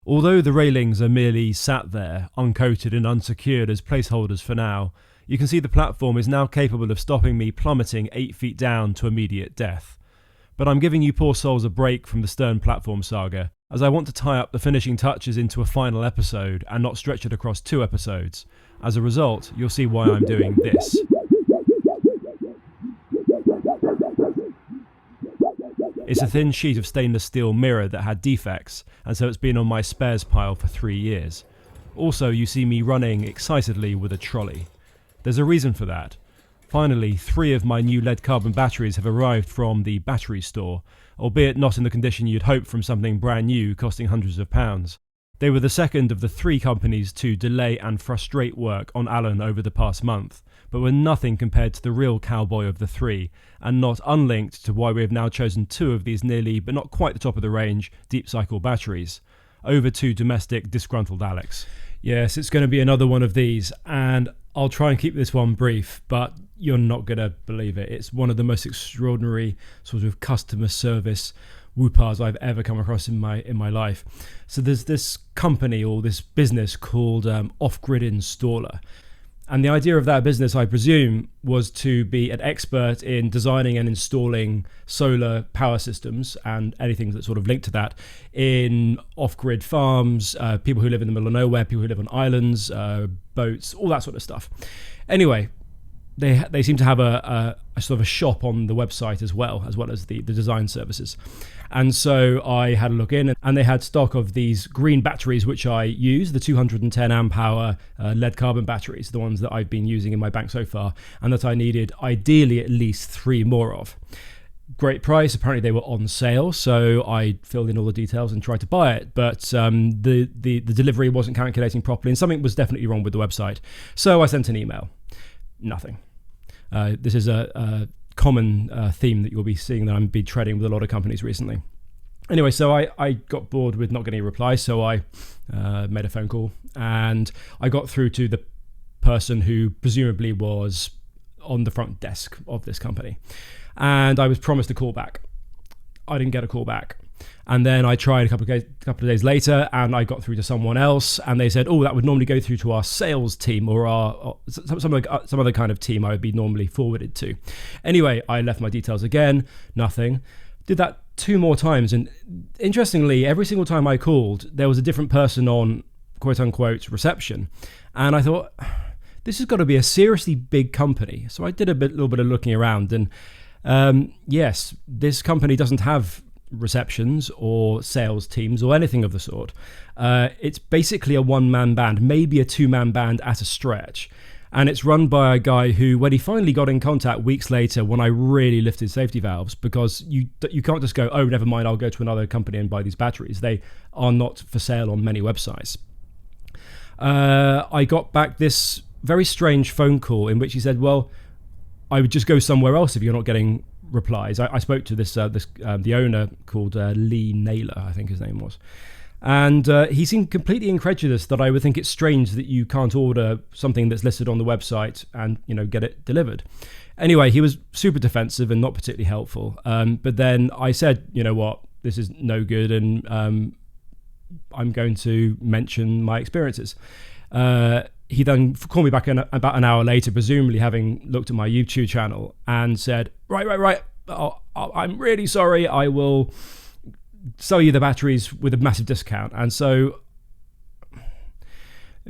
Although the railings are merely sat there, uncoated and unsecured as placeholders for now, you can see the platform is now capable of stopping me plummeting 8 feet down to immediate death. But I'm giving you poor souls a break from the stern platform saga, as I want to tie up the finishing touches into a final episode and not stretch it across 2 episodes. As a result, you'll see why I'm doing this. It's a thin sheet of stainless steel mirror that had defects, and so it's been on my spares pile for 3 years. Also, you see me running excitedly with a trolley. There's a reason for that. Finally, 3 of my new lead carbon batteries have arrived from the battery store, albeit not in the condition you'd hope from something brand new costing hundreds of pounds. They were the second of the 3 companies to delay and frustrate work on Alan over the past month, but were nothing compared to the real cowboy of the 3, and not unlinked to why we have now chosen 2 of these nearly, but not quite the top of the range, deep cycle batteries. Over to domestic disgruntled Alex. Yes, it's going to be another one of these, and I'll try and keep this one brief, but you're not going to believe it. It's one of the most extraordinary sort of customer service whoopers I've ever come across in my life. So there's this company or this business called Off-Grid Installer. And the idea of that business, I presume, was to be an expert in designing and installing solar power systems and anything that's sort of linked to that in off-grid farms, people who live in the middle of nowhere, people who live on islands, boats, all that sort of stuff. Anyway, they seem to have a sort of a shop on the website as well as the design services. And so I had a look in, and they had stock of these green batteries, which I use, the 210 amp hour lead carbon batteries, the ones that I've been using in my bank so far, and that I needed ideally at least 3 more of. Great price. Apparently they were on sale, so I filled in all the details and tried to buy it, but the delivery wasn't calculating properly, and something was definitely wrong with the website. So I sent an email. Nothing. This is a common theme that you'll be seeing that I'm be treading with a lot of companies recently. Anyway, so I got bored with not getting a reply, so I made a phone call, and I got through to the person who presumably was on the front desk of this company, and I was promised a call back. I didn't get a call back. And then I tried a couple of days later, and I got through to someone else, and they said, "Oh, that would normally go through to our sales team or some other kind of team I would be normally forwarded to." Anyway, I left my details again, nothing. Did that 2 more times, and interestingly, every single time I called, there was a different person on quote unquote reception, and I thought, this has got to be a seriously big company. So I did a little bit of looking around, and yes, this company doesn't have receptions or sales teams or anything of the sort. It's basically a 1-man band, maybe a 2-man band at a stretch, and it's run by a guy who, when he finally got in contact weeks later, when I really lifted safety valves, because you can't just go, "Oh, never mind, I'll go to another company and buy these batteries." They are not for sale on many websites. I got back this very strange phone call in which he said, "Well, I would just go somewhere else if you're not getting replies." I spoke to the owner called Lee Naylor, I think his name was, and he seemed completely incredulous that I would think it's strange that you can't order something that's listed on the website and get it delivered. Anyway, he was super defensive and not particularly helpful. But then I said, "You know what, this is no good, and I'm going to mention my experiences." He then called me back about an hour later, presumably having looked at my YouTube channel, and said, right, I'm really sorry, I will sell you the batteries with a massive discount. And so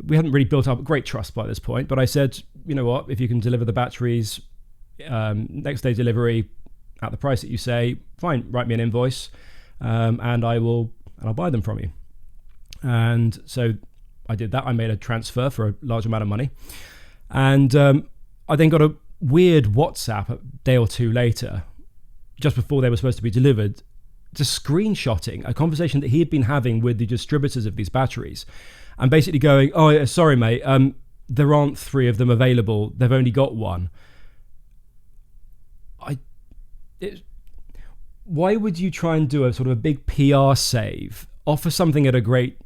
we hadn't really built up great trust by this point, but I said, "You know what, if you can deliver the batteries next day delivery at the price that you say, fine, write me an invoice, and I'll buy them from you." And so I did that. I made a transfer for a large amount of money, and I then got a weird WhatsApp a day or 2 later, just before they were supposed to be delivered, just screenshotting a conversation that he had been having with the distributors of these batteries, and basically going, "Oh, sorry mate, there aren't 3 of them available, they've only got 1. Why would you try and do a sort of a big PR save, offer something at a great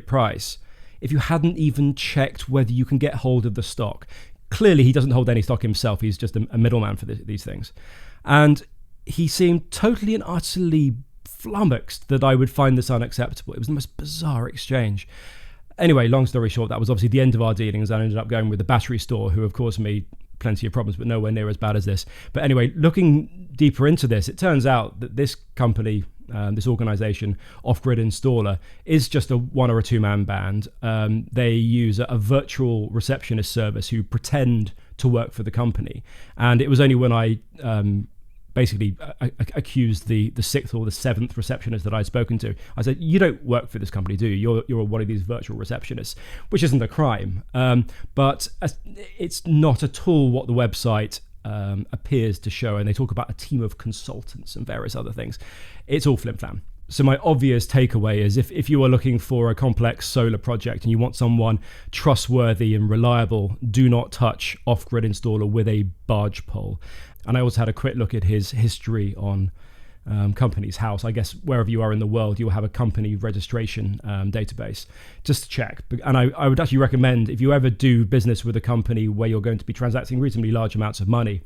price, if you hadn't even checked whether you can get hold of the stock? Clearly, he doesn't hold any stock himself. He's just a middleman for these things. And he seemed totally and utterly flummoxed that I would find this unacceptable. It was the most bizarre exchange. Anyway, long story short, that was obviously the end of our dealings. I ended up going with the battery store, who have caused me plenty of problems, but nowhere near as bad as this. But anyway, looking deeper into this, it turns out that this company, this organization, Off-Grid Installer, is just a one or a two-man band. They use a virtual receptionist service who pretend to work for the company. And it was only when I basically accused the sixth or the seventh receptionist that I'd spoken to, I said, you don't work for this company, do you? You're one of these virtual receptionists, which isn't a crime. But it's not at all what the website appears to show. And they talk about a team of consultants and various other things. It's all flim-flam. So my obvious takeaway is if you are looking for a complex solar project and you want someone trustworthy and reliable, do not touch Off-Grid Installer with a barge pole. And I also had a quick look at his history on Companies House. I guess wherever you are in the world, you'll have a company registration database just to check. And I would actually recommend, if you ever do business with a company where you're going to be transacting reasonably large amounts of money,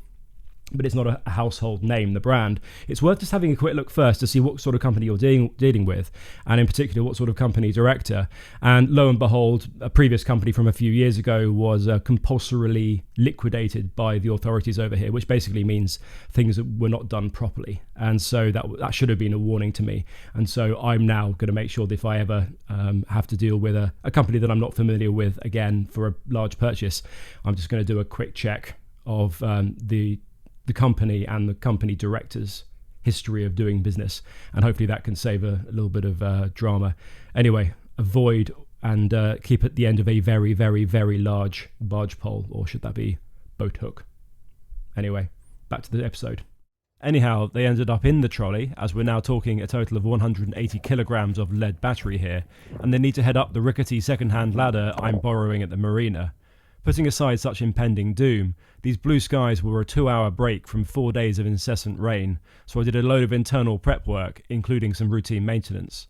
but it's not a household name, the brand, it's worth just having a quick look first to see what sort of company you're dealing with, and in particular, what sort of company director. And lo and behold, a previous company from a few years ago was compulsorily liquidated by the authorities over here, which basically means things that were not done properly. And so that should have been a warning to me. And so I'm now going to make sure that if I ever have to deal with a company that I'm not familiar with again for a large purchase, I'm just going to do a quick check of the company and the company director's history of doing business, and hopefully that can save a little bit of drama. Anyway, avoid and keep at the end of a very, very, very large barge pole, or should that be boat hook? Anyway, back to the episode. Anyhow, they ended up in the trolley, as we're now talking a total of 180 kilograms of lead battery here, and they need to head up the rickety second-hand ladder I'm borrowing at the marina. Putting aside such impending doom, these blue skies were a 2-hour break from 4 days of incessant rain, so I did a load of internal prep work, including some routine maintenance.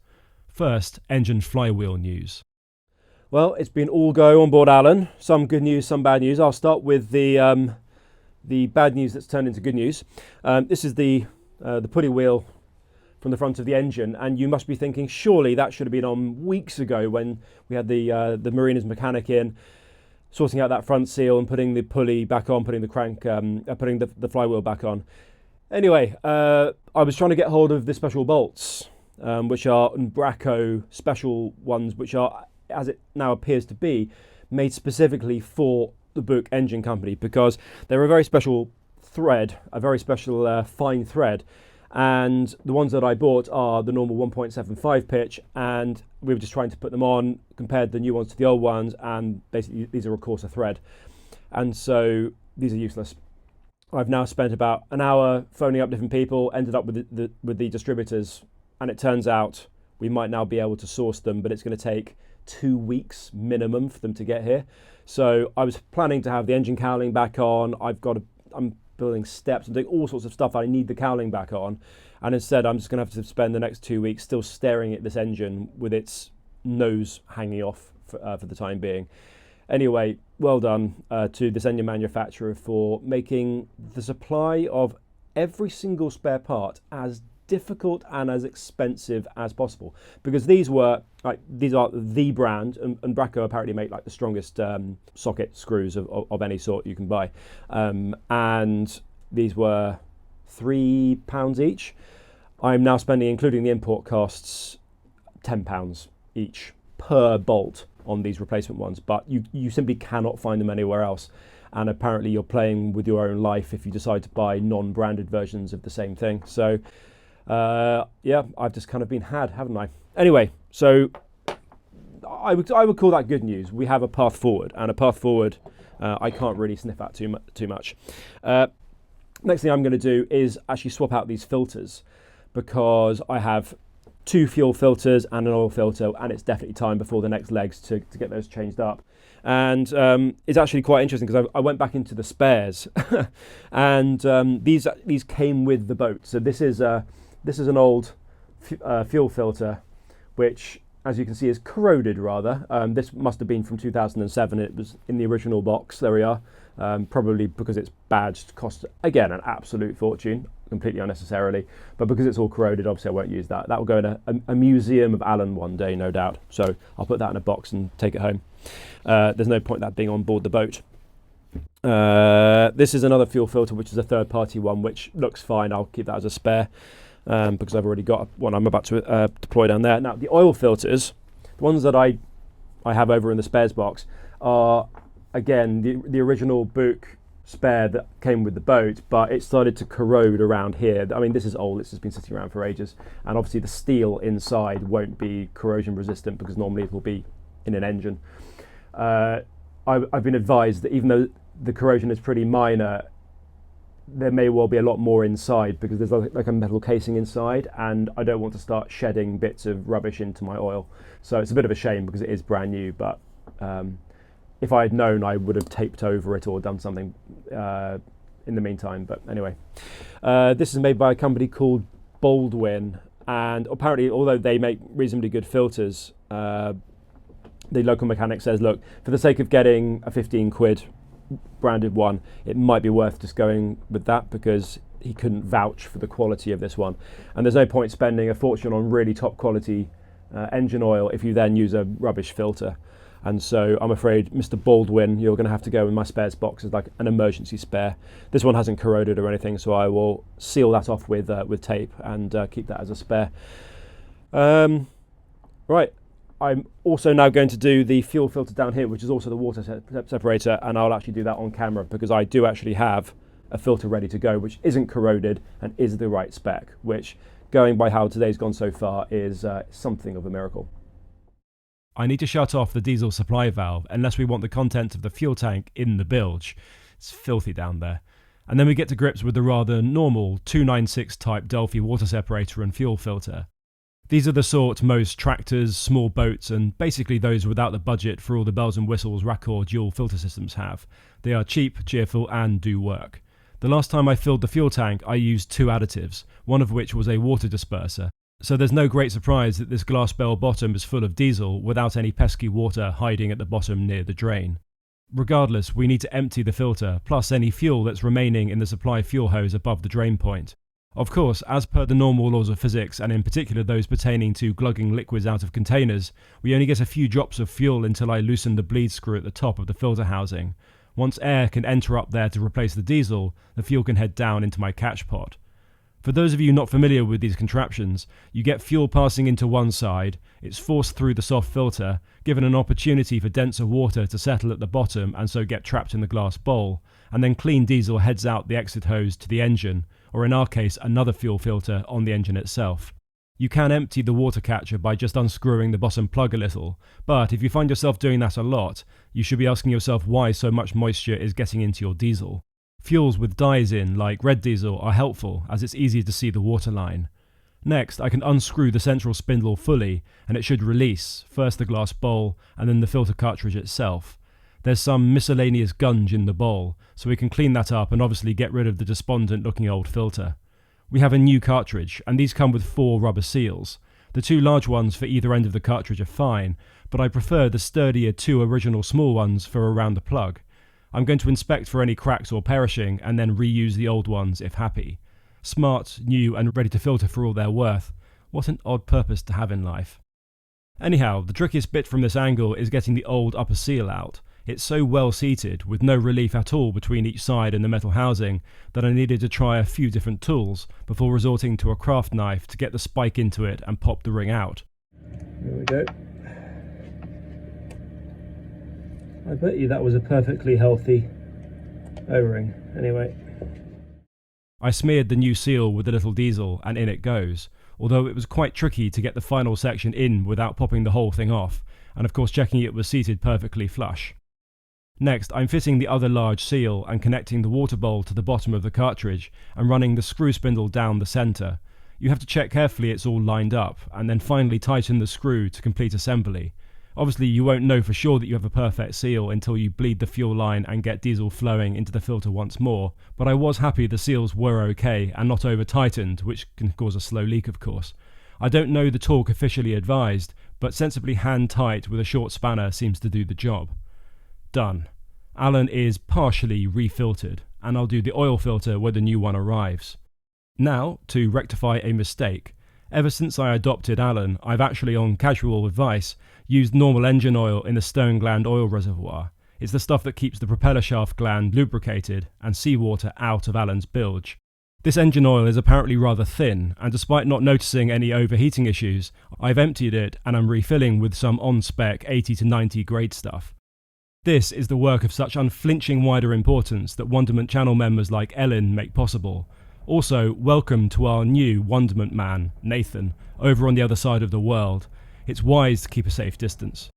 First, engine flywheel news. Well, it's been all go on board Alan. Some good news, some bad news. I'll start with the bad news that's turned into good news. This is the pulley wheel from the front of the engine, and you must be thinking, surely that should have been on weeks ago when we had the mariner's mechanic in, sorting out that front seal and putting the pulley back on, putting the crank, putting the flywheel back on. Anyway, I was trying to get hold of the special bolts, which are Unbrako special ones, which are, as it now appears to be, made specifically for the Bukh engine company, because they're a very special thread, a very special fine thread. And the ones that I bought are the normal 1.75 pitch, and we were just trying to put them on, compared the new ones to the old ones, and basically these are of course a thread, and so these are useless. I've now spent about an hour phoning up different people, ended up with the distributors, and it turns out we might now be able to source them, but it's going to take 2 weeks minimum for them to get here. So I was planning to have the engine cowling back on. I'm building steps and doing all sorts of stuff. I need the cowling back on, and instead I'm just going to have to spend the next 2 weeks still staring at this engine with its nose hanging off for the time being. Anyway, well done to this engine manufacturer for making the supply of every single spare part as difficult and as expensive as possible, because these are the brand, and Unbrako apparently make like the strongest socket screws of any sort you can buy, and these were £3 each. I'm now spending, including the import costs, £10 each per bolt on these replacement ones, but you simply cannot find them anywhere else. And apparently you're playing with your own life if you decide to buy non-branded versions of the same thing. So yeah, I've just kind of been had, haven't I? Anyway, so I would call that good news. We have a path forward, and a path forward I can't really sniff at too much. Next thing I'm going to do is actually swap out these filters, because I have 2 fuel filters and an oil filter, and it's definitely time before the next legs to get those changed up. And it's actually quite interesting, because I went back into the spares and these came with the boat. So this is an old fuel filter, which, as you can see, is corroded rather. This must have been from 2007. It was in the original box. There we are. Probably because it's badged, cost, again, an absolute fortune. completely unnecessarily. But because it's all corroded, obviously I won't use that. That will go in a museum of Alan one day, no doubt. So I'll put that in a box and take it home. There's no point in that being on board the boat. This is another fuel filter, which is a third-party one, which looks fine. I'll keep that as a spare because I've already got one I'm about to deploy down there. Now, the oil filters, the ones that I have over in the spares box, are, again, the original Bukh spare that came with the boat, but it started to corrode around here. I mean, this is old, it's just been sitting around for ages, and obviously the steel inside won't be corrosion resistant because normally it will be in an engine. I've been advised that even though the corrosion is pretty minor, there may well be a lot more inside because there's like a metal casing inside, and I don't want to start shedding bits of rubbish into my oil. So it's a bit of a shame because it is brand new, but if I had known, I would have taped over it or done something in the meantime. But anyway, this is made by a company called Baldwin, and apparently, although they make reasonably good filters, the local mechanic says, look, for the sake of getting a 15 quid branded one, it might be worth just going with that because he couldn't vouch for the quality of this one. And there's no point spending a fortune on really top quality engine oil if you then use a rubbish filter. And so I'm afraid, Mr. Baldwin, you're going to have to go in my spares box as like an emergency spare. This one hasn't corroded or anything, so I will seal that off with tape and keep that as a spare. Right, I'm also now going to do the fuel filter down here, which is also the water separator, and I'll actually do that on camera because I do actually have a filter ready to go, which isn't corroded and is the right spec, which, going by how today's gone so far, is something of a miracle. I need to shut off the diesel supply valve unless we want the contents of the fuel tank in the bilge. It's filthy down there. And then we get to grips with the rather normal 296 type Delphi water separator and fuel filter. These are the sort most tractors, small boats, and basically those without the budget for all the bells and whistles Raccord dual filter systems have. They are cheap, cheerful, and do work. The last time I filled the fuel tank, I used 2 additives, one of which was a water disperser. So there's no great surprise that this glass bell bottom is full of diesel without any pesky water hiding at the bottom near the drain. Regardless, we need to empty the filter, plus any fuel that's remaining in the supply fuel hose above the drain point. Of course, as per the normal laws of physics, and in particular those pertaining to glugging liquids out of containers, we only get a few drops of fuel until I loosen the bleed screw at the top of the filter housing. Once air can enter up there to replace the diesel, the fuel can head down into my catch pot. For those of you not familiar with these contraptions, you get fuel passing into one side, it's forced through the soft filter, given an opportunity for denser water to settle at the bottom and so get trapped in the glass bowl, and then clean diesel heads out the exit hose to the engine, or in our case another fuel filter on the engine itself. You can empty the water catcher by just unscrewing the bottom plug a little, but if you find yourself doing that a lot, you should be asking yourself why so much moisture is getting into your diesel. Fuels with dyes in, like red diesel, are helpful as it's easier to see the waterline. Next, I can unscrew the central spindle fully, and it should release, first the glass bowl, and then the filter cartridge itself. There's some miscellaneous gunge in the bowl, so we can clean that up and obviously get rid of the despondent-looking old filter. We have a new cartridge, and these come with 4 rubber seals. The 2 large ones for either end of the cartridge are fine, but I prefer the sturdier 2 original small ones for around the plug. I'm going to inspect for any cracks or perishing and then reuse the old ones if happy. Smart, new and ready to filter for all they're worth. What an odd purpose to have in life. Anyhow, the trickiest bit from this angle is getting the old upper seal out. It's so well seated, with no relief at all between each side and the metal housing, that I needed to try a few different tools before resorting to a craft knife to get the spike into it and pop the ring out. There we go. I bet you that was a perfectly healthy O-ring. Anyway. I smeared the new seal with a little diesel and in it goes, although it was quite tricky to get the final section in without popping the whole thing off, and of course checking it was seated perfectly flush. Next, I'm fitting the other large seal and connecting the water bowl to the bottom of the cartridge and running the screw spindle down the centre. You have to check carefully it's all lined up, and then finally tighten the screw to complete assembly. Obviously, you won't know for sure that you have a perfect seal until you bleed the fuel line and get diesel flowing into the filter once more, but I was happy the seals were okay and not over-tightened, which can cause a slow leak of course. I don't know the torque officially advised, but sensibly hand-tight with a short spanner seems to do the job. Done. Alan is partially refiltered, and I'll do the oil filter when the new one arrives. Now, to rectify a mistake. Ever since I adopted Alan, I've actually, on casual advice, used normal engine oil in the stone gland oil reservoir. It's the stuff that keeps the propeller shaft gland lubricated and seawater out of Alan's bilge. This engine oil is apparently rather thin, and despite not noticing any overheating issues, I've emptied it and I'm refilling with some on-spec 80 to 90 grade stuff. This is the work of such unflinching wider importance that Wonderment channel members like Ellen make possible. Also, welcome to our new Wonderment man, Nathan, over on the other side of the world. It's wise to keep a safe distance.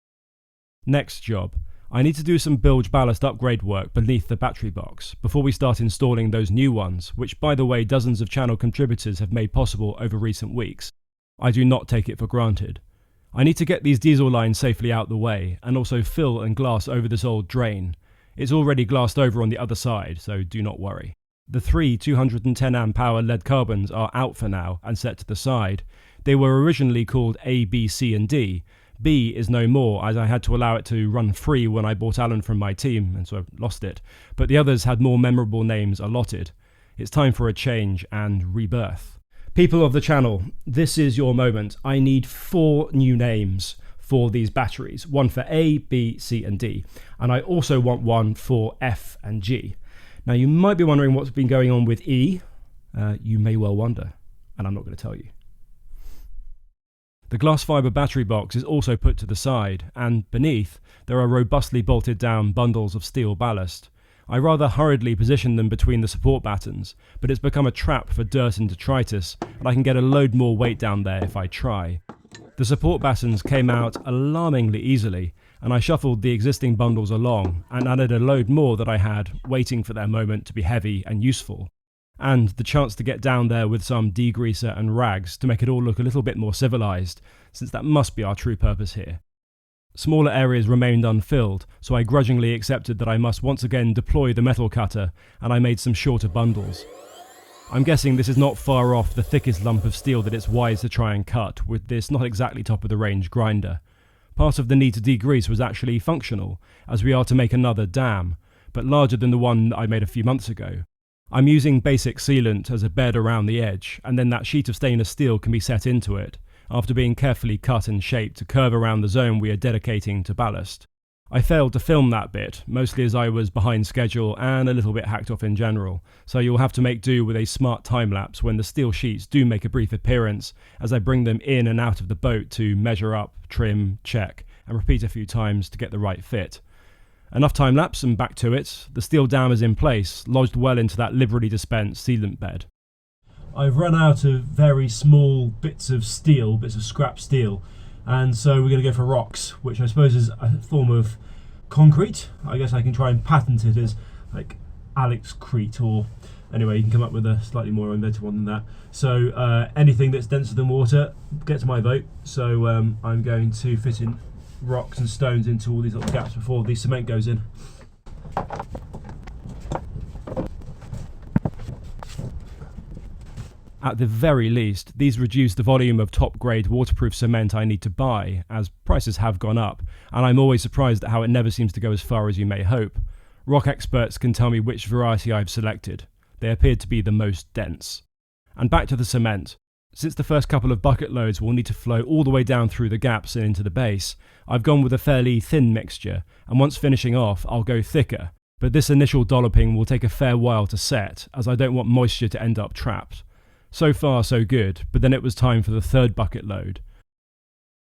Next job. I need to do some bilge ballast upgrade work beneath the battery box before we start installing those new ones, which by the way dozens of channel contributors have made possible over recent weeks. I do not take it for granted. I need to get these diesel lines safely out the way and also fill and glass over this old drain. It's already glassed over on the other side, so do not worry. The three 210 amp hour lead carbons are out for now and set to the side. They were originally called A, B, C and D. B is no more, as I had to allow it to run free when I bought Alan from my team, and so I lost it. But the others had more memorable names allotted. It's time for a change and rebirth. People of the channel, this is your moment. I need 4 new names for these batteries. One for A, B, C and D. And I also want one for F and G. Now you might be wondering what's been going on with E. You may well wonder, and I'm not going to tell you. The glass fibre battery box is also put to the side, and beneath there are robustly bolted down bundles of steel ballast. I rather hurriedly positioned them between the support battens, but it's become a trap for dirt and detritus, and I can get a load more weight down there if I try. The support battens came out alarmingly easily, and I shuffled the existing bundles along and added a load more that I had, waiting for their moment to be heavy and useful. And the chance to get down there with some degreaser and rags to make it all look a little bit more civilised, since that must be our true purpose here. Smaller areas remained unfilled, so I grudgingly accepted that I must once again deploy the metal cutter, and I made some shorter bundles. I'm guessing this is not far off the thickest lump of steel that it's wise to try and cut with this not exactly top of the range grinder. Part of the need to degrease was actually functional, as we are to make another dam, but larger than the one I made a few months ago. I'm using basic sealant as a bed around the edge, and then that sheet of stainless steel can be set into it, after being carefully cut and shaped to curve around the zone we are dedicating to ballast. I failed to film that bit, mostly as I was behind schedule and a little bit hacked off in general, so you'll have to make do with a smart time-lapse when the steel sheets do make a brief appearance, as I bring them in and out of the boat to measure up, trim, check, and repeat a few times to get the right fit. Enough time-lapse and back to it. The steel dam is in place, lodged well into that liberally dispensed sealant bed. I've run out of very small bits of steel, bits of scrap steel, and so we're going to go for rocks, which I suppose is a form of concrete. I guess I can try and patent it as like Alexcrete, or anyway, you can come up with a slightly more inventive one than that. So anything that's denser than water gets my vote. So I'm going to fit in rocks and stones into all these little gaps before the cement goes in. At the very least, these reduce the volume of top-grade waterproof cement I need to buy, as prices have gone up, and I'm always surprised at how it never seems to go as far as you may hope. Rock experts can tell me which variety I've selected. They appeared to be the most dense. And back to the cement. Since the first couple of bucket loads will need to flow all the way down through the gaps and into the base, I've gone with a fairly thin mixture, and once finishing off, I'll go thicker. But this initial dolloping will take a fair while to set, as I don't want moisture to end up trapped. So far so good, but then it was time for the third bucket load.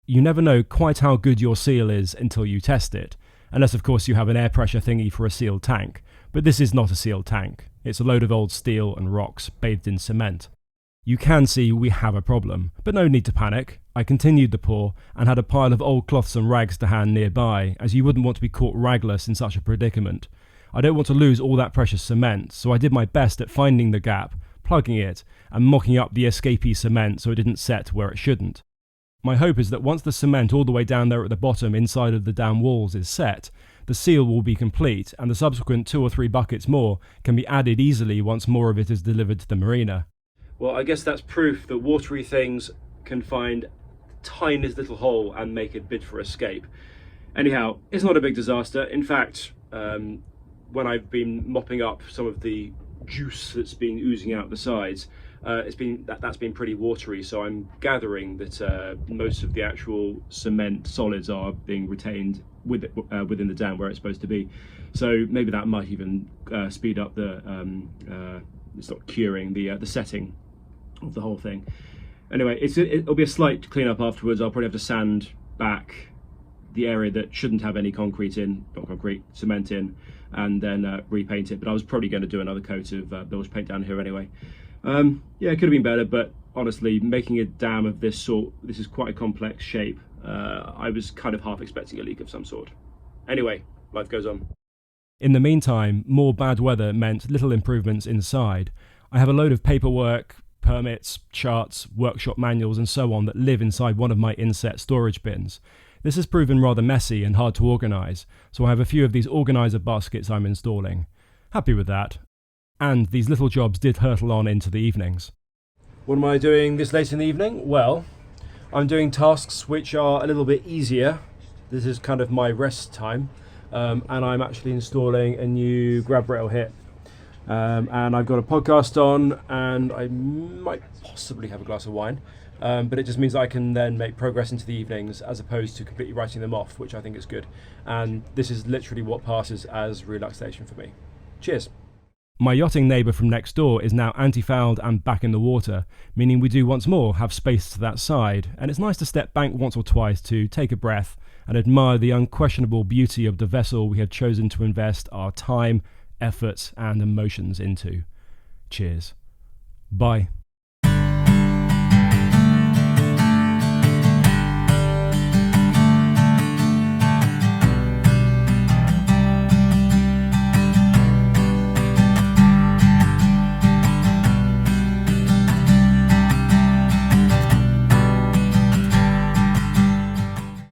You never know quite how good your seal is until you test it, unless of course you have an air pressure thingy for a sealed tank, but this is not a sealed tank. It's a load of old steel and rocks bathed in cement. You can see we have a problem, but no need to panic. I continued the pour and had a pile of old cloths and rags to hand nearby, as you wouldn't want to be caught ragless in such a predicament. I don't want to lose all that precious cement, so I did my best at finding the gap, plugging it, and mocking up the escapee cement so it didn't set where it shouldn't. My hope is that once the cement all the way down there at the bottom inside of the dam walls is set, the seal will be complete and the subsequent 2 or 3 buckets more can be added easily once more of it is delivered to the marina. Well, I guess that's proof that watery things can find the tiniest little hole and make it bid for escape. Anyhow, it's not a big disaster. In fact, when I've been mopping up some of the juice that's been oozing out the sides, That's been pretty watery, so I'm gathering that most of the actual cement solids are being retained within the dam where it's supposed to be. So maybe that might even speed up it's not curing the setting of the whole thing. Anyway, it'll be a slight cleanup afterwards. I'll probably have to sand back the area that shouldn't have any cement in, and then repaint it. But I was probably going to do another coat of bilge paint down here anyway. Yeah, it could have been better, but honestly, making a dam of this sort, this is quite a complex shape. I was kind of half expecting a leak of some sort. Anyway, life goes on. In the meantime, more bad weather meant little improvements inside. I have a load of paperwork, permits, charts, workshop manuals and so on that live inside one of my inset storage bins. This has proven rather messy and hard to organise, so I have a few of these organiser baskets I'm installing. Happy with that. And these little jobs did hurtle on into the evenings. What am I doing this late in the evening? Well, I'm doing tasks which are a little bit easier. This is kind of my rest time, and I'm actually installing a new grab rail here. And I've got a podcast on, and I might possibly have a glass of wine, but it just means I can then make progress into the evenings as opposed to completely writing them off, which I think is good. And this is literally what passes as relaxation for me. Cheers. My yachting neighbour from next door is now anti-fouled and back in the water, meaning we do once more have space to that side, and it's nice to step back once or twice to take a breath and admire the unquestionable beauty of the vessel we have chosen to invest our time, effort and emotions into. Cheers. Bye.